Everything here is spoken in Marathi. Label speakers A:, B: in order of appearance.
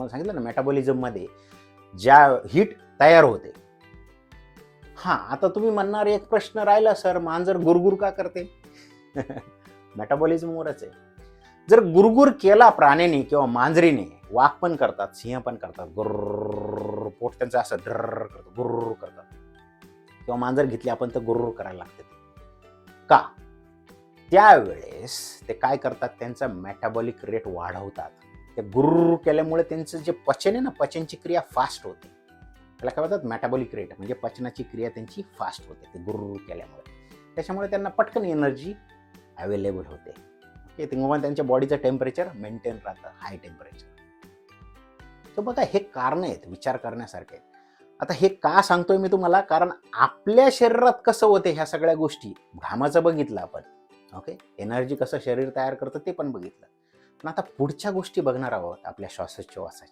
A: मला सांगितलं ना मेटाबॉलिझममध्ये ज्या हीट तयार होते. हां, आता तुम्ही म्हणणार एक प्रश्न राहिला सर, मांजर गुरगुर का करते? मेटाबॉलिझमवरच आहे. जर गुरगुर केला प्राण्याने किंवा मांजरीने, वाघ पण करतात, सिंह पण करतात, गुर्र पोट त्यांचं असं ड्रर करतं, गुर्र करतात. किंवा मांजर घेतली आपण तर गुर्र करायला लागते. का? त्यावेळेस ते काय करतात, त्यांचा मेटाबॉलिक रेट वाढवतात. ते गुर्र केल्यामुळे त्यांचं जे पचन आहे ना, पचनची क्रिया फास्ट होते. त्याला काय म्हणतात मेटाबॉलिक रेट, म्हणजे पचनाची क्रिया त्यांची फास्ट होते ते गुर्र केल्यामुळे. त्याच्यामुळे त्यांना पटकन एनर्जी अवेलेबल होते. ओके, तेव्हा त्यांच्या बॉडीचं टेम्परेचर मेंटेन राहतं, हाय टेम्परेचर. तर बघा हे कारण आहेत विचार करण्यासारखे. आता हे का सांगतोय मी तुम्हाला, कारण आपल्या शरीरात कसं होते ह्या सगळ्या गोष्टी, घामाचं बघितलं आपण. ओके, एनर्जी कसं शरीर तयार करतं ते पण बघितलं. पण आता पुढच्या गोष्टी बघणार आहोत आपल्या श्वासोच्छवासाच्या.